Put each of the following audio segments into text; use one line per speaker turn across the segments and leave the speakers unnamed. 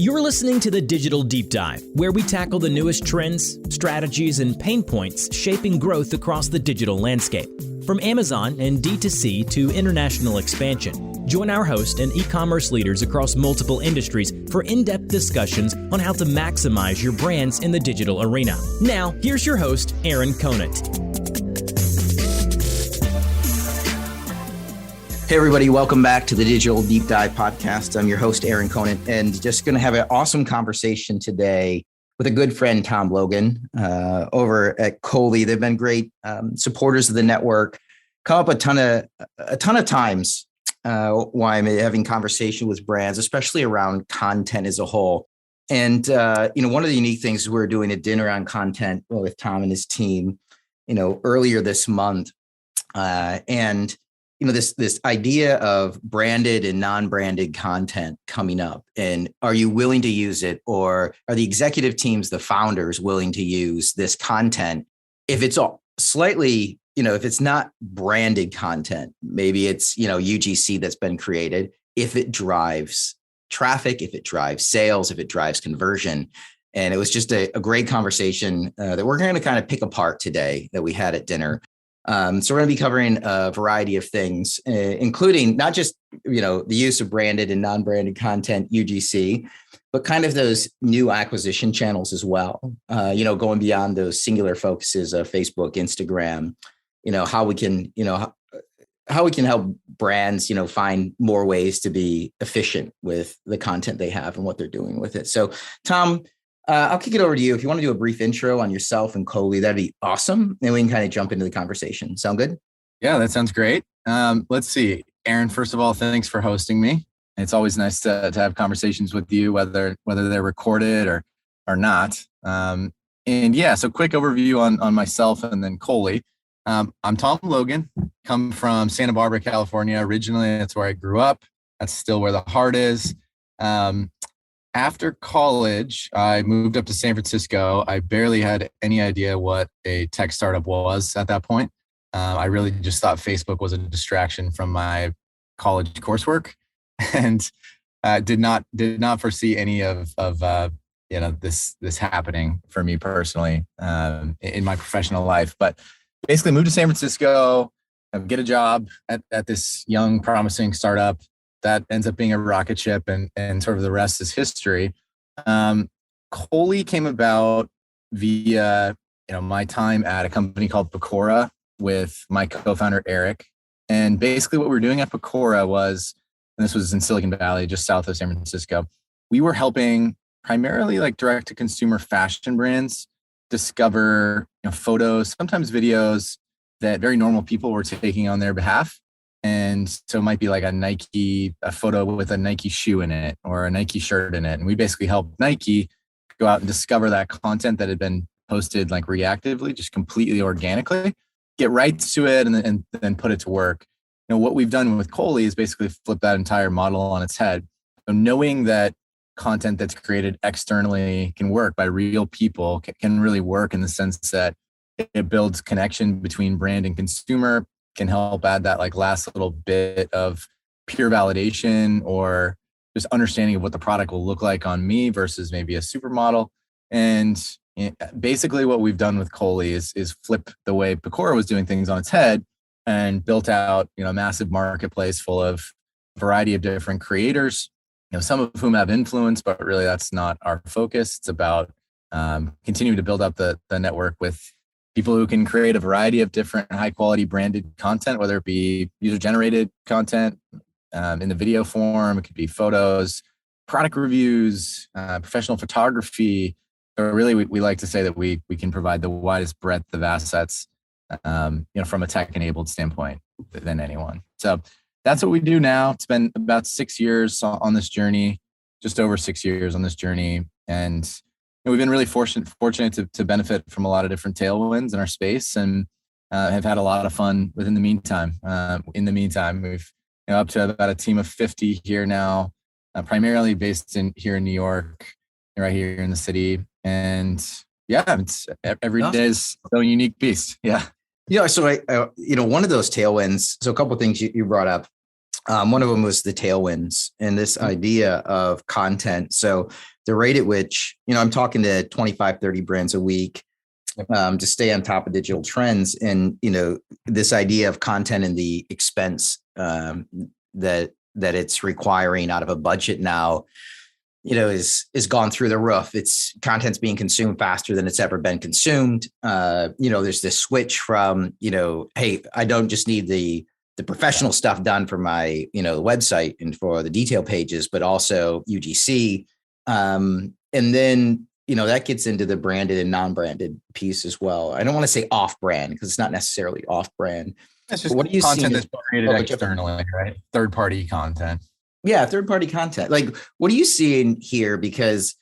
You're listening to the Digital Deep Dive, where we tackle the newest trends, strategies, and pain points shaping growth across the digital landscape. From Amazon and D2C to international expansion, join our host and e-commerce leaders across multiple industries for in-depth discussions on how to maximize your brands in the digital arena. Now, here's your host, Aaron Conant.
Hey everybody, welcome back to the Digital Deep Dive podcast. I'm your host, Aaron Conant, and just going to have an awesome conversation today with a good friend, Tom Logan, over at Cohley. They've been great supporters of the network. Come up a ton of times while I'm having conversation with brands, especially around content as a whole. And one of the unique things we're doing a dinner on content with Tom and his team, earlier this month, and this idea of branded and non-branded content coming up, and are you willing to use it, or are the executive teams, the founders, willing to use this content? If it's slightly, if it's not branded content, maybe it's, UGC that's been created, if it drives traffic, if it drives sales, if it drives conversion. And it was just a great conversation that we're going to kind of pick apart today that we had at dinner. So we're going to be covering a variety of things, including not just, the use of branded and non-branded content, UGC, but kind of those new acquisition channels as well. Going beyond those singular focuses of Facebook, Instagram, how we can help brands, find more ways to be efficient with the content they have and what they're doing with it. So, Tom, I'll kick it over to you. If you want to do a brief intro on yourself and Cohley, that'd be awesome. Then we can kind of jump into the conversation. Sound good?
Yeah, that sounds great. Let's see. Aaron, first of all, thanks for hosting me. It's always nice to have conversations with you, whether they're recorded or not. So quick overview on myself and then Cohley. I'm Tom Logan, come from Santa Barbara, California. Originally, that's where I grew up. That's still where the heart is. After college, I moved up to San Francisco. I barely had any idea what a tech startup was at that point. I really just thought Facebook was a distraction from my college coursework, and did not foresee any of this happening for me personally in my professional life. But basically, moved to San Francisco, get a job at this young, promising startup. That ends up being a rocket ship, and sort of the rest is history. Cohley came about via my time at a company called Pecora with my co-founder Eric. And basically what we were doing at Pecora was, and this was in Silicon Valley, just south of San Francisco, we were helping primarily like direct to consumer fashion brands discover photos, sometimes videos that very normal people were taking on their behalf. And so it might be like a photo with a Nike shoe in it or a Nike shirt in it. And we basically helped Nike go out and discover that content that had been posted like reactively, just completely organically, get right to it and then put it to work. What we've done with Cohley is basically flip that entire model on its head. So knowing that content that's created externally can work by real people can really work in the sense that it builds connection between brand and consumer, can help add that like last little bit of pure validation or just understanding of what the product will look like on me versus maybe a supermodel. And basically what we've done with Cohley is flip the way Pecora was doing things on its head and built out, a massive marketplace full of a variety of different creators, some of whom have influence, but really that's not our focus. It's about continuing to build up the network with people who can create a variety of different high quality branded content, whether it be user generated content in the video form, it could be photos, product reviews, professional photography. So really we like to say that we can provide the widest breadth of assets, from a tech enabled standpoint than anyone. So that's what we do now. It's been about 6 years on this journey, just over 6 years on this journey. And we've been really fortunate to benefit from a lot of different tailwinds in our space, and have had a lot of fun within the meantime. We've up to about a team of 50 here now, primarily based here in New York, right here in the city. And it's every day is so unique beast. Yeah.
So one of those tailwinds. So a couple of things you brought up. One of them was the tailwinds and this idea of content. So the rate at which, I'm talking to 25, 30 brands a week to stay on top of digital trends. And, this idea of content and the expense that it's requiring out of a budget now, is gone through the roof. It's content's being consumed faster than it's ever been consumed. There's this switch from, hey, I don't just need the professional stuff done for my, website and for the detail pages, but also UGC. And then, that gets into the branded and non-branded piece as well. I don't want to say off-brand because it's not necessarily off-brand.
It's just
what do you
content that's created externally, right? Third-party content.
Yeah, third-party content. Like, what are you seeing here? Because,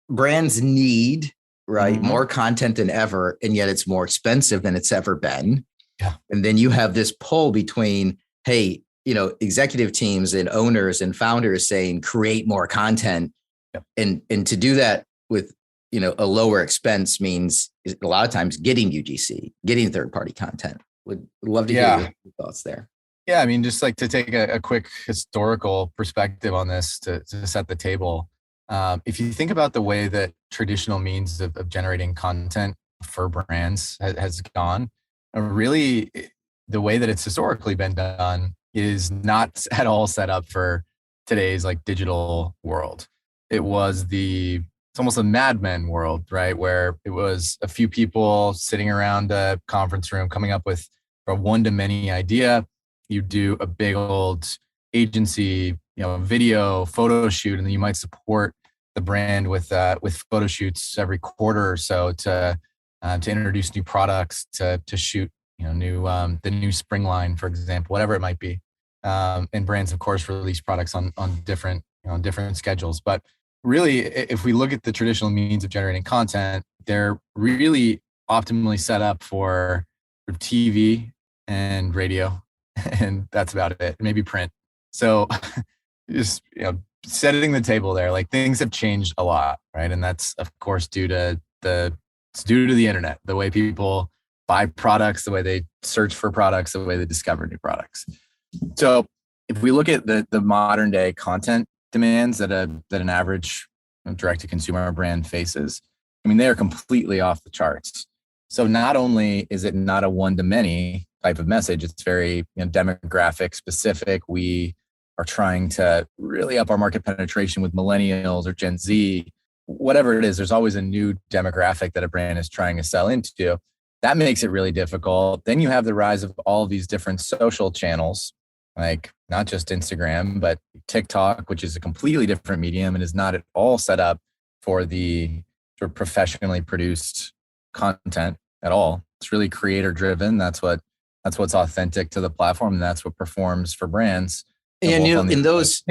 brands need, right, more content than ever, and yet it's more expensive than it's ever been.
Yeah.
And then you have this pull between, hey, executive teams and owners and founders saying create more content.
Yep.
And to do that with, a lower expense means a lot of times getting UGC, getting third-party content. Would love to hear your thoughts there.
Yeah, I mean, just like to take a quick historical perspective on this to set the table. If you think about the way that traditional means of generating content for brands has gone, really the way that it's historically been done is not at all set up for today's like digital world. It's almost a Mad Men world, right? Where it was a few people sitting around a conference room coming up with a one-to-many idea. You do a big old agency, video photo shoot, and then you might support the brand with photo shoots every quarter or so to introduce new products, to shoot, the new spring line, for example, whatever it might be. And brands, of course, release products on different schedules. But really, if we look at the traditional means of generating content, they're really optimally set up for TV and radio. And that's about it. Maybe print. So just, setting the table there, like things have changed a lot, right? And that's of course due to the internet, the way people buy products, the way they search for products, the way they discover new products. So if we look at the modern day content demands that an average direct to consumer brand faces, I mean, they are completely off the charts. So not only is it not a one-to-many type of message, it's very demographic specific. We are trying to really up our market penetration with millennials or Gen Z, whatever it is. There's always a new demographic that a brand is trying to sell into. That makes it really difficult. Then you have the rise of all of these different social channels, like not just Instagram, but TikTok, which is a completely different medium and is not at all set up for the sort of professionally produced content at all. It's really creator driven. That's what's authentic to the platform, and that's what performs for brands.
And in those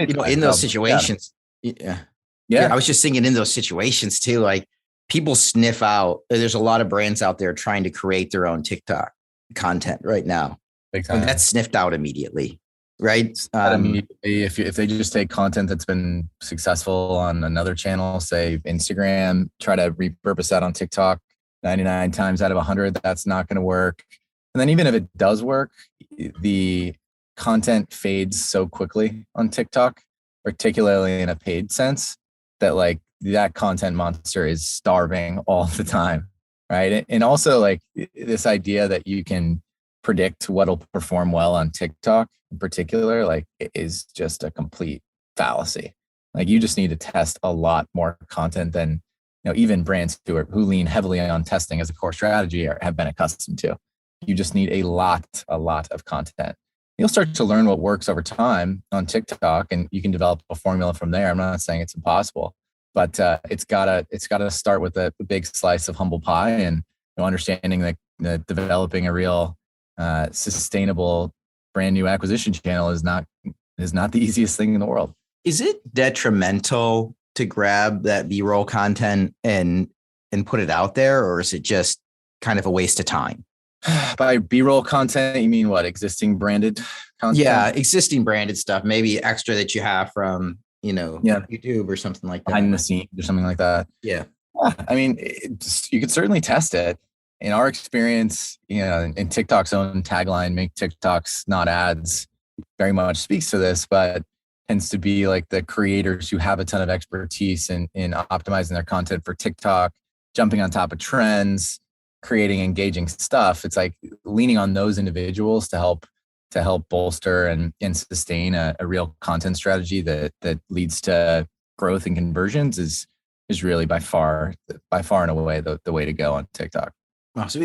situations, I was just thinking in those situations too, like people sniff out. There's a lot of brands out there trying to create their own TikTok content right now, and that's sniffed out immediately, right?
Immediately, if they just take content that's been successful on another channel, say Instagram, try to repurpose that on TikTok, 99 times out of 100, that's not going to work. And then even if it does work, the content fades so quickly on TikTok, particularly in a paid sense, that like that content monster is starving all the time, right? And also like this idea that you can predict what'll perform well on TikTok in particular, like it is just a complete fallacy. Like you just need to test a lot more content than even brands who lean heavily on testing as a core strategy have been accustomed to. You just need a lot of content. You'll start to learn what works over time on TikTok, and you can develop a formula from there. I'm not saying it's impossible, but it's gotta start with a big slice of humble pie, and understanding that developing a real sustainable brand new acquisition channel is not the easiest thing in the world.
Is it detrimental to grab that B-roll content and put it out there, or is it just kind of a waste of time?
By B-roll content, you mean what? Existing branded content?
Yeah, existing branded stuff, maybe extra that you have from, YouTube or something like that.
Behind the scenes or something like that.
Yeah.
I mean, you could certainly test it. In our experience, in TikTok's own tagline, make TikToks, not ads, very much speaks to this, but tends to be like the creators who have a ton of expertise in optimizing their content for TikTok, jumping on top of trends, creating engaging stuff. It's like leaning on those individuals to help bolster and sustain a real content strategy that leads to growth and conversions is really by far and away the way to go on TikTok.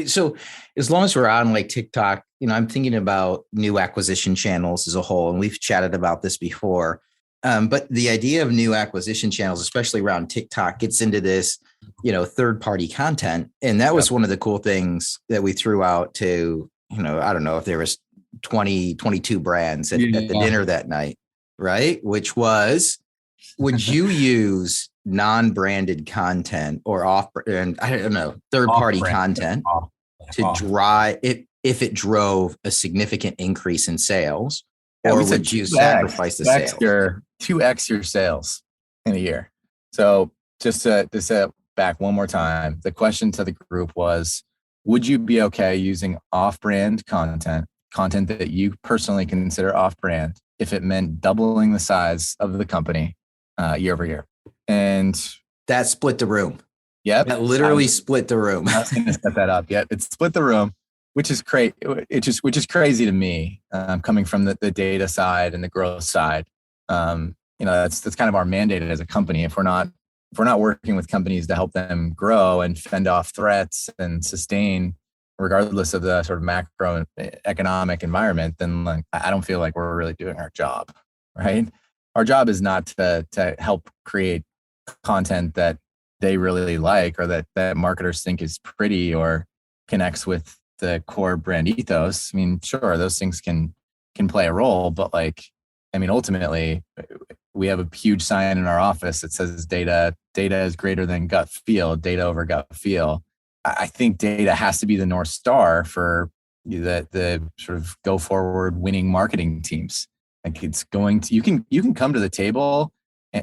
So as long as we're on like TikTok, I'm thinking about new acquisition channels as a whole, and we've chatted about this before. But the idea of new acquisition channels, especially around TikTok, gets into this, third-party content. And that was one of the cool things that we threw out to, I don't know if there was 22 brands at the dinner that night, right? Which was, would you use non-branded content or third-party content to drive it if it drove a significant increase in sales? Or would you sacrifice the sales?
2x your sales in a year. So just to set back one more time, the question to the group was, would you be okay using off-brand content that you personally consider off-brand, if it meant doubling the size of the company year over year? And
that split the room.
Yep.
That literally split the room.
I was going to set that up. Yep. It split the room, which is crazy. Which is crazy to me, coming from the data side and the growth side. That's kind of our mandate as a company. If we're not working with companies to help them grow and fend off threats and sustain, regardless of the sort of macroeconomic environment, then I don't feel like we're really doing our job, right? Our job is not to help create content that they really like or that marketers think is pretty or connects with the core brand ethos. I mean, sure, those things can play a role, but ultimately, we have a huge sign in our office that says data is greater than gut feel, data over gut feel. I think data has to be the North Star for the sort of go forward winning marketing teams. Like you can come to the table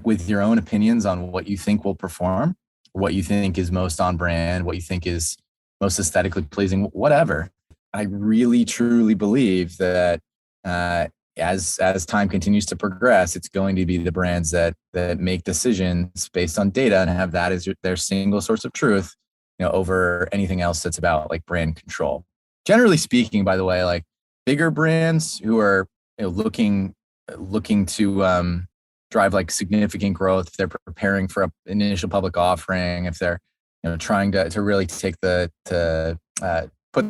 with your own opinions on what you think will perform, what you think is most on brand, what you think is most aesthetically pleasing, whatever. I really truly believe that as time continues to progress, it's going to be the brands that make decisions based on data and have that as their single source of truth, over anything else that's about like brand control. Generally speaking, by the way, like bigger brands who are looking to drive like significant growth, if they're preparing for an initial public offering, if they're trying to really take put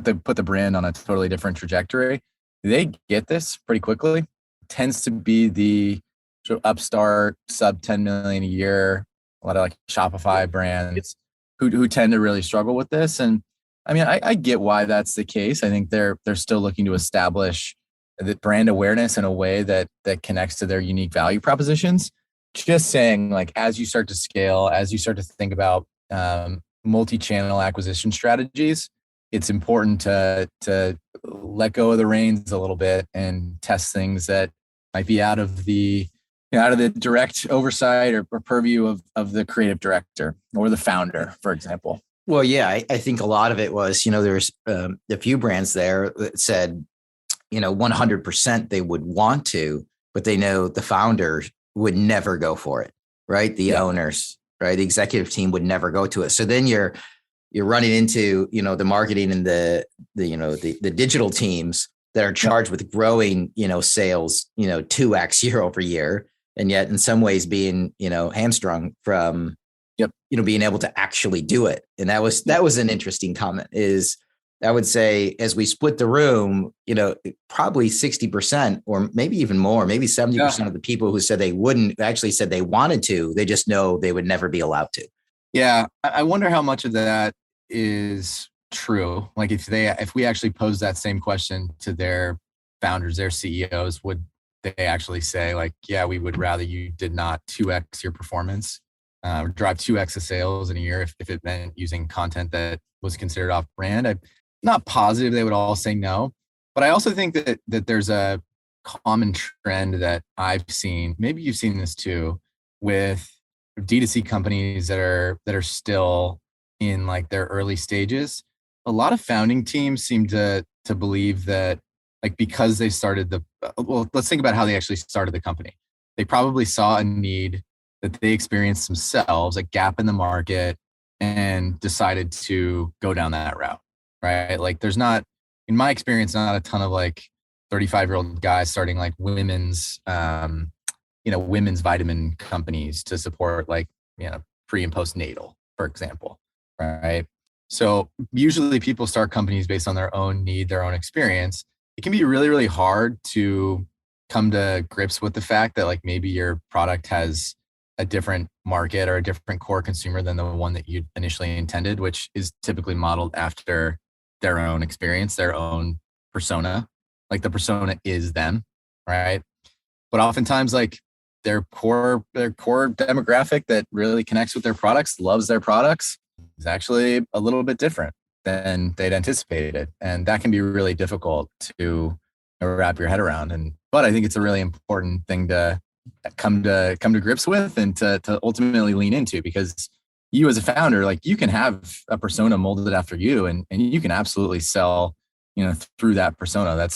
the brand on a totally different trajectory, they get this pretty quickly. It tends to be the sort of upstart sub 10 million a year, a lot of like Shopify brands who tend to really struggle with this. And I mean, I get why that's the case. I think they're still looking to establish the brand awareness in a way that connects to their unique value propositions. Just saying, like, as you start to scale, as you start to think about multi-channel acquisition strategies, it's important to let go of the reins a little bit and test things that might be out of the direct oversight or purview of the creative director or the founder, for example.
Well, yeah, I think a lot of it was, there's a few brands there that said, 100% they would want to, but they know the founder would never go for it, right? The owners, right? The executive team would never go to it. So then you're running into, the marketing and the digital teams that are charged with growing, sales, 2x year over year. And yet in some ways being, hamstrung from, being able to actually do it. And that was an interesting comment. Is I would say, as we split the room, probably 60% or maybe even more, maybe 70% of the people who said they wouldn't actually said they wanted to, they just know they would never be allowed to.
Yeah. I wonder how much of that is true. Like if we actually pose that same question to their founders, their CEOs, would they actually say like, yeah, we would rather you did not 2x your performance, or drive 2x of sales in a year if it meant using content that was considered off brand? I'm not positive they would all say no, but I also think that there's a common trend that I've seen, maybe you've seen this too, with D2C companies that are still in like their early stages. A lot of founding teams seem to believe that like because they started well, let's think about how they actually started the company. They probably saw a need that they experienced themselves, a gap in the market, and decided to go down that route, right? Like there's not, in my experience, not a ton of like 35-year-old guys starting like women's vitamin companies to support like, pre and postnatal, for example, right? So usually people start companies based on their own need, their own experience. It can be really, really hard to come to grips with the fact that like maybe your product has a different market or a different core consumer than the one that you initially intended, which is typically modeled after their own experience, their own persona. Like the persona is them, right? But oftentimes like their core demographic that really connects with their products, loves their products, is actually a little bit different than they'd anticipated. And that can be really difficult to wrap your head around. But I think it's a really important thing to come to grips with and to ultimately lean into, because you as a founder, like you can have a persona molded after you and you can absolutely sell, through that persona.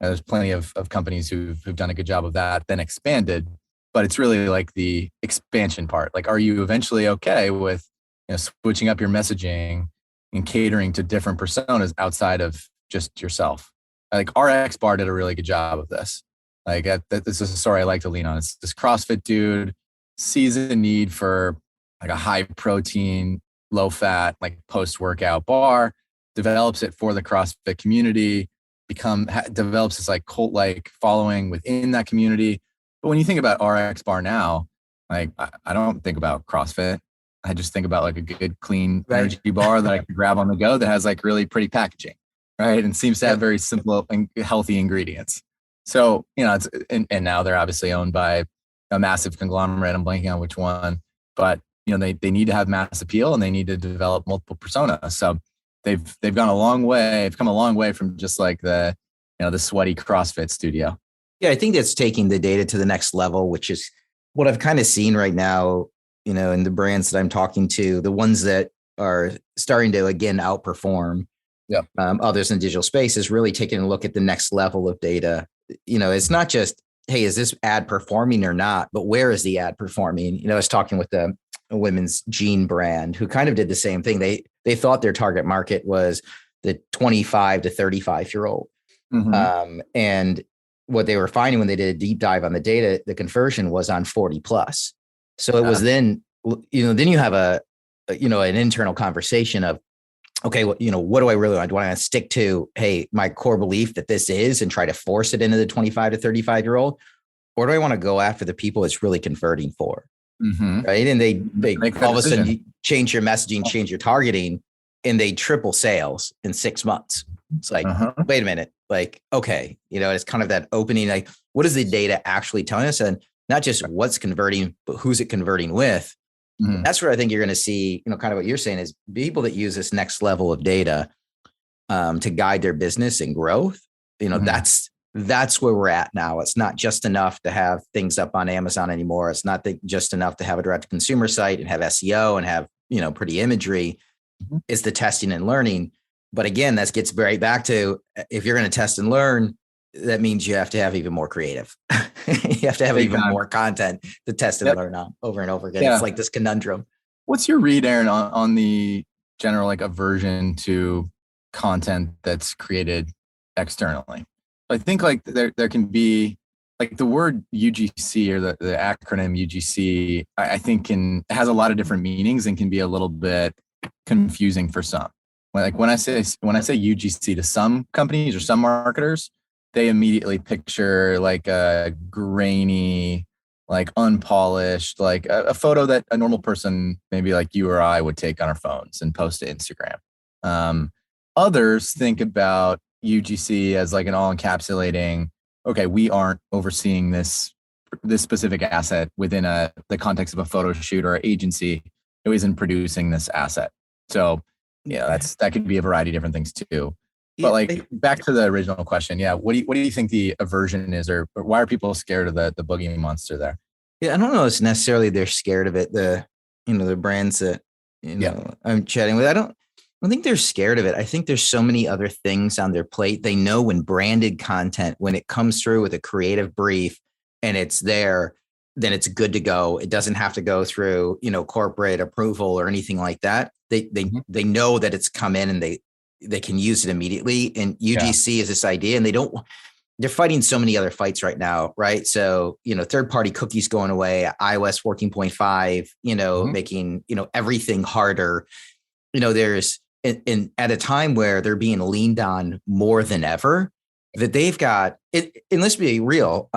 There's plenty of companies who've done a good job of that, then expanded. But it's really like the expansion part. Like, are you eventually okay with switching up your messaging and catering to different personas outside of just yourself? Like RX Bar did a really good job of this. Like this is a story I like to lean on. It's this CrossFit dude sees a need for like a high protein, low fat, like post workout bar, develops it for the CrossFit community, develops this like cult like following within that community. But when you think about RX Bar now, like I don't think about CrossFit. I just think about like a good, clean energy bar that I can grab on the go that has like really pretty packaging, right? And seems to have very simple and healthy ingredients. So, it's, and now they're obviously owned by a massive conglomerate. I'm blanking on which one, but they need to have mass appeal and they need to develop multiple personas. So they've gone a long way. They've come a long way from just like the sweaty CrossFit studio.
Yeah, I think that's taking the data to the next level, which is what I've kind of seen right now, in the brands that I'm talking to, the ones that are starting to, again, outperform others in the digital space, is really taking a look at the next level of data. It's not just, hey, is this ad performing or not, but where is the ad performing? I was talking with a women's jean brand who kind of did the same thing. They thought their target market was the 25 to 35-year-old. Mm-hmm. And what they were finding when they did a deep dive on the data, the conversion was on 40 plus. So it was then you have an internal conversation of, okay, what do I really want? Do I want to stick to, hey, my core belief that this is and try to force it into the 25 to 35-year-old? Or do I want to go after the people it's really converting for? Mm-hmm. Right. And they all of a sudden you change your messaging, change your targeting, and they triple sales in 6 months. It's like, wait a minute, like, okay, it's kind of that opening, like, what is the data actually telling us? And not just what's converting, but who's it converting with? Mm-hmm. That's where I think you're going to see, kind of what you're saying is people that use this next level of data to guide their business and growth. That's where we're at now. It's not just enough to have things up on Amazon anymore. It's not just enough to have a direct to consumer site and have SEO and have, pretty imagery. Mm-hmm. It's the testing and learning. But again, that gets right back to, if you're going to test and learn, that means you have to have even more creative. You have to have even more content to test and learn on over and over again. Yeah. It's like this conundrum.
What's your read, Aaron, on the general like aversion to content that's created externally? I think like there can be like the word UGC or the acronym UGC, I think has a lot of different meanings and can be a little bit confusing for some. Like when I say UGC to some companies or some marketers, they immediately picture like a grainy, like unpolished, like a photo that a normal person, maybe like you or I, would take on our phones and post to Instagram. Others think about UGC as like an all-encapsulating, okay, we aren't overseeing this specific asset within the context of a photo shoot, or an agency who isn't producing this asset. So that could be a variety of different things too. But like back to the original question, what do you think the aversion is, or why are people scared of the boogie monster there?
Yeah, I don't know. It's necessarily they're scared of it. The brands that I'm chatting with, I think they're scared of it. I think there's so many other things on their plate. They know when branded content, when it comes through with a creative brief and it's there, then it's good to go. It doesn't have to go through, corporate approval or anything like that. They know that it's come in and they can use it immediately. And UGC is this idea, and they're fighting so many other fights right now, right? So, third-party cookies going away, iOS 14.5, making, everything harder. There's, and at a time where they're being leaned on more than ever, that they've got it. And let's be real.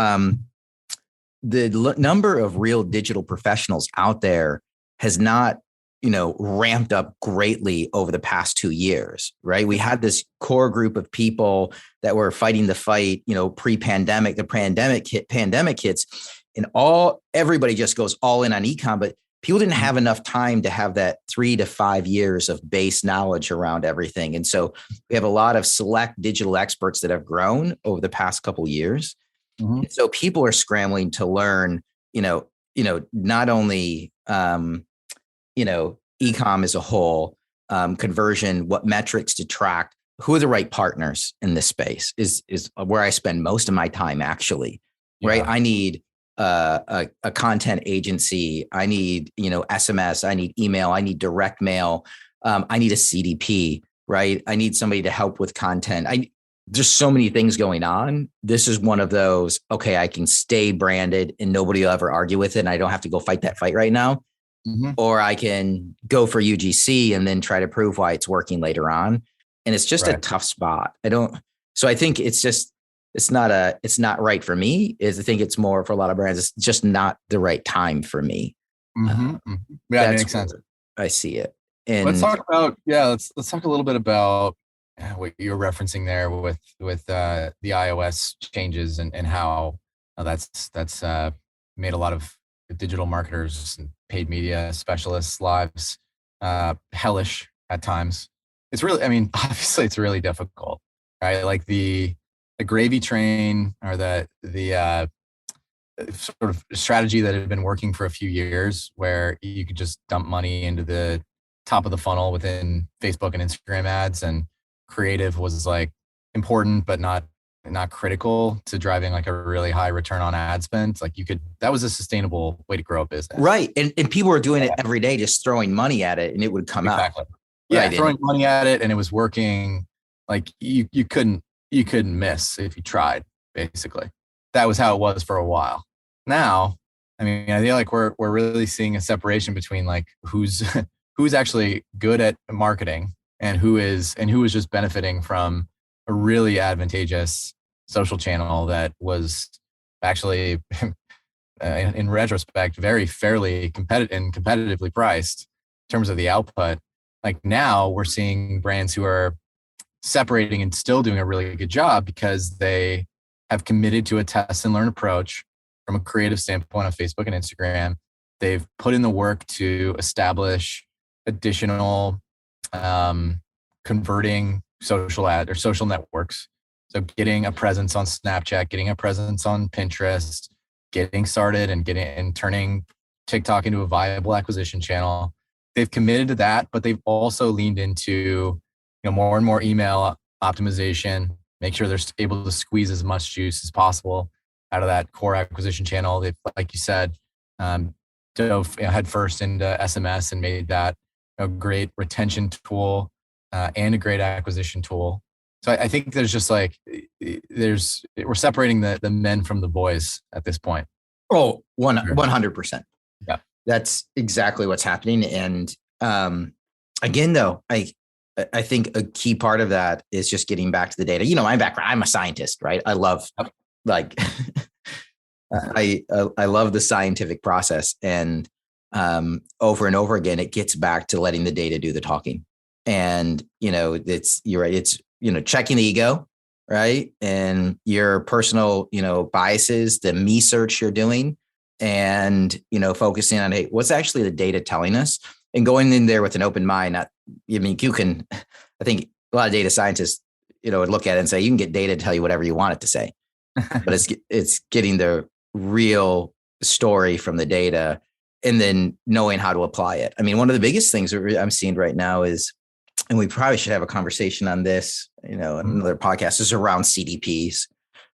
The number of real digital professionals out there has not, ramped up greatly over the past 2 years, right? We had this core group of people that were fighting the fight, pre-pandemic. The pandemic hits, and everybody just goes all in on e-com, but people didn't have enough time to have that 3 to 5 years of base knowledge around everything. And so we have a lot of select digital experts that have grown over the past couple of years. Mm-hmm. So people are scrambling to learn, not only, e-com as a whole, conversion, what metrics to track, who are the right partners in this space is where I spend most of my time actually, right? I need a content agency. I need, SMS, I need email, I need direct mail. I need a CDP, right? I need somebody to help with content. There's so many things going on. This is one of those, okay, I can stay branded and nobody will ever argue with it. And I don't have to go fight that fight right now. Mm-hmm. Or I can go for UGC and then try to prove why it's working later on. And it's just a tough spot. So I think it's not right for me. I think it's more for a lot of brands. It's just not the right time for me.
Mm-hmm. Yeah, that makes sense.
I see it. And
let's talk about, let's talk a little bit about what you're referencing there with the iOS changes and how that's made a lot of digital marketers and paid media specialists' lives hellish at times. It's really, obviously it's really difficult, right? Like the gravy train or the sort of strategy that had been working for a few years where you could just dump money into the top of the funnel within Facebook and Instagram ads, and creative was like important, but not critical to driving like a really high return on ad spend. Like that was a sustainable way to grow a business.
Right. And people were doing it every day, just throwing money at it and it would come out.
Yeah. Right. Throwing money at it and it was working. Like you couldn't miss if you tried, basically. That was how it was for a while. Now, I feel like we're really seeing a separation between like who's actually good at marketing and who is just benefiting from a really advantageous social channel that was actually, in retrospect, very fairly competitively priced in terms of the output. Like now we're seeing brands who are separating and still doing a really good job because they have committed to a test and learn approach from a creative standpoint on Facebook and Instagram. They've put in the work to establish additional converting social ad or social networks. So getting a presence on Snapchat, getting a presence on Pinterest, getting started and turning TikTok into a viable acquisition channel. They've committed to that, but they've also leaned into, more and more email optimization, make sure they're able to squeeze as much juice as possible out of that core acquisition channel. They've, like you said, dove head first into SMS and made that a great retention tool and a great acquisition tool. So I think there's just like, we're separating the men from the boys at this point.
Oh, 100%.
Yeah.
That's exactly what's happening. And again, though, I think a key part of that is just getting back to the data. My background, I'm a scientist, right? I love I love the scientific process, and over and over again, it gets back to letting the data do the talking. And, you're right. It's, checking the ego, right? And your personal, biases, the me search you're doing, and, focusing on, hey, what's actually the data telling us, and going in there with an open mind. You can, I think a lot of data scientists, would look at it and say, you can get data to tell you whatever you want it to say, but it's getting the real story from the data and then knowing how to apply it. One of the biggest things that I'm seeing right now is and we probably should have a conversation on this, another podcast, is around CDPs.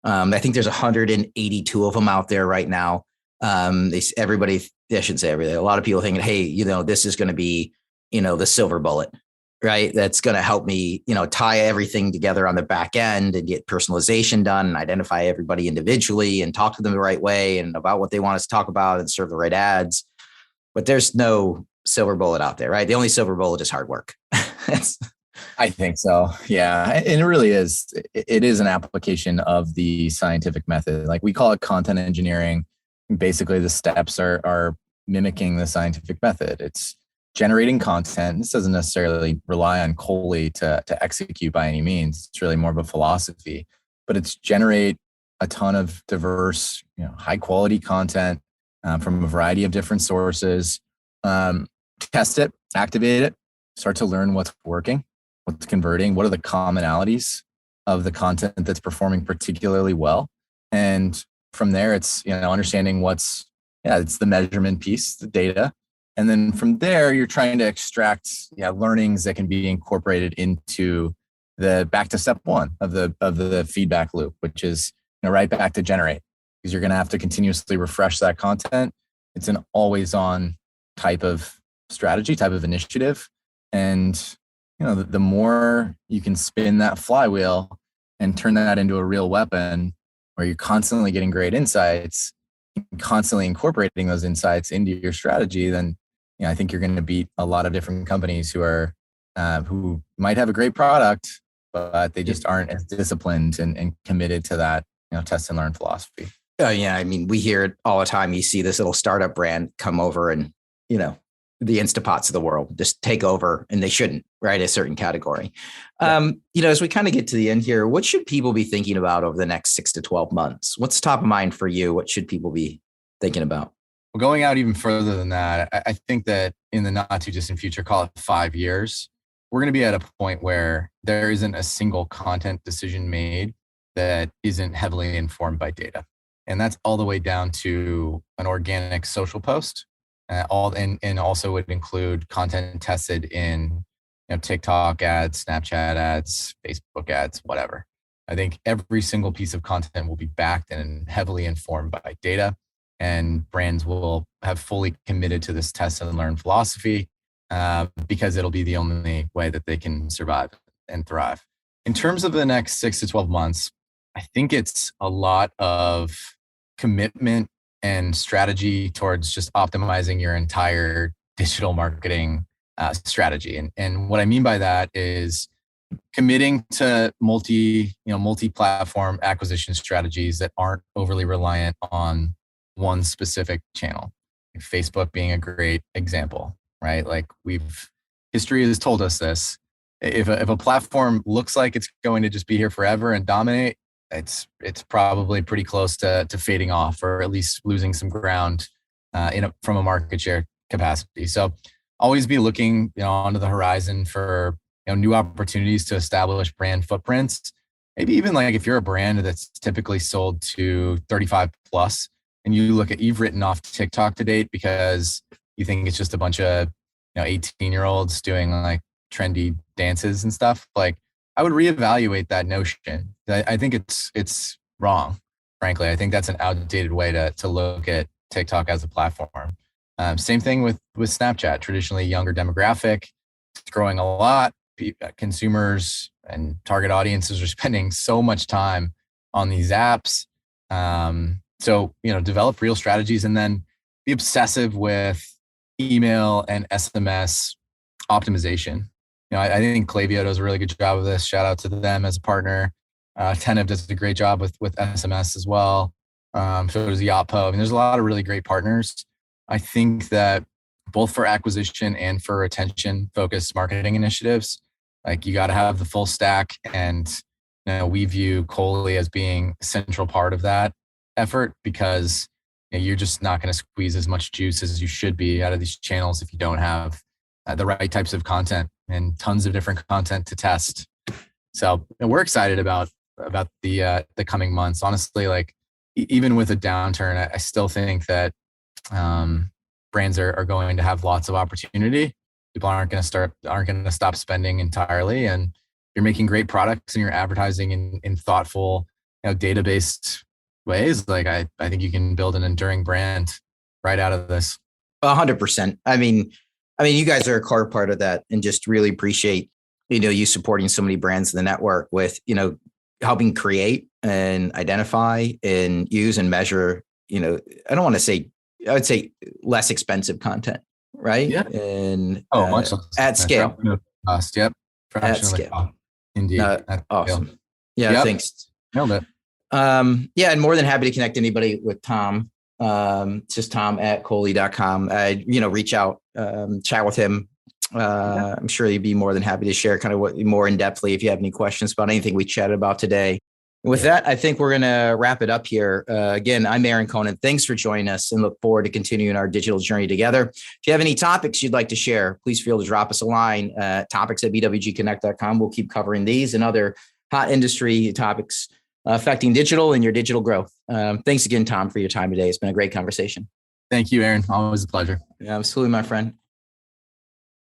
I think there's 182 of them out there right now. Everybody, I shouldn't say everybody, a lot of people thinking, hey, this is going to be, the silver bullet, right? That's going to help me, tie everything together on the back end and get personalization done and identify everybody individually and talk to them the right way and about what they want us to talk about and serve the right ads. But there's no silver bullet out there, right? The only silver bullet is hard work.
I think so. Yeah. And it really is. It is an application of the scientific method. Like we call it content engineering. Basically, the steps are mimicking the scientific method. It's generating content. This doesn't necessarily rely on Cohley to execute by any means. It's really more of a philosophy, but it's generate a ton of diverse, high quality content from a variety of different sources. Test it, activate it, start to learn what's working, what's converting, what are the commonalities of the content that's performing particularly well. And from there, it's, understanding it's the measurement piece, the data. And then from there, you're trying to extract learnings that can be incorporated into back to step one of the feedback loop, which is right back to generate, because you're going to have to continuously refresh that content. It's an always on type of strategy, type of initiative. And, the more you can spin that flywheel and turn that into a real weapon where you're constantly getting great insights, constantly incorporating those insights into your strategy, then, I think you're going to beat a lot of different companies who might have a great product, but they just aren't as disciplined and committed to that, test and learn philosophy.
Yeah. I mean, we hear it all the time. You see this little startup brand come over and, the Instapots of the world just take over, and they shouldn't, right? A certain category. Yeah. As we kind of get to the end here, what should people be thinking about over the next 6 to 12 months? What's top of mind for you? What should people be thinking about?
Well, going out even further than that, I think that in the not too distant future, call it 5 years, we're going to be at a point where there isn't a single content decision made that isn't heavily informed by data. And that's all the way down to an organic social post. And also would include content tested in TikTok ads, Snapchat ads, Facebook ads, whatever. I think every single piece of content will be backed and heavily informed by data, and brands will have fully committed to this test and learn philosophy because it'll be the only way that they can survive and thrive. In terms of the next 6 to 12 months, I think it's a lot of commitment and strategy towards just optimizing your entire digital marketing strategy. And what I mean by that is committing to multi-platform acquisition strategies that aren't overly reliant on one specific channel. Facebook being a great example, right? Like history has told us this. If a platform looks like it's going to just be here forever and dominate, it's probably pretty close to fading off, or at least losing some ground from a market share capacity. So always be looking onto the horizon for new opportunities to establish brand footprints. Maybe even like if you're a brand that's typically sold to 35 plus, and you've written off TikTok to date because you think it's just a bunch of 18-year-olds doing like trendy dances and stuff, like I would reevaluate that notion. I think it's wrong, frankly. I think that's an outdated way to look at TikTok as a platform. Same thing with Snapchat, traditionally younger demographic. It's growing a lot. Consumers and target audiences are spending so much time on these apps. So, develop real strategies, and then be obsessive with email and SMS optimization. I think Klaviyo does a really good job of this. Shout out to them as a partner. Tenev does a great job with SMS as well. So does Yotpo. I mean, there's a lot of really great partners. I think that both for acquisition and for retention focused marketing initiatives, like you got to have the full stack. And we view Cohley as being a central part of that effort, because you're just not going to squeeze as much juice as you should be out of these channels if you don't have the right types of content and tons of different content to test. So we're excited about the coming months. Honestly, like even with a downturn, I still think that brands are going to have lots of opportunity. people aren't going to stop spending entirely. And you're making great products and you're advertising in thoughtful, data-based ways. Like I think you can build an enduring brand right out of this.
100%. I mean, you guys are a core part of that, and just really appreciate, you supporting so many brands in the network with, helping create and identify and use and measure, I don't want to say, I would say less expensive content, right?
Yeah.
And
much
at scale.
Cost. Yep.
At scale.
Indeed.
Awesome.
Scale.
Yeah.
Yep.
Thanks.
Nailed it.
And more than happy to connect anybody with Tom. Just Tom@Cohley.com. Reach out, chat with him. I'm sure he'd be more than happy to share kind of what more in depthly if you have any questions about anything we chatted about today. With that, I think we're going to wrap it up here. Again, I'm Aaron Conant. Thanks for joining us, and look forward to continuing our digital journey together. If you have any topics you'd like to share, please feel to drop us a line, topics@bwgconnect.com. We'll keep covering these and other hot industry topics affecting digital and your digital growth. Thanks again, Tom, for your time today. It's been a great conversation.
Thank you, Aaron. Always a pleasure.
Yeah, absolutely, my friend.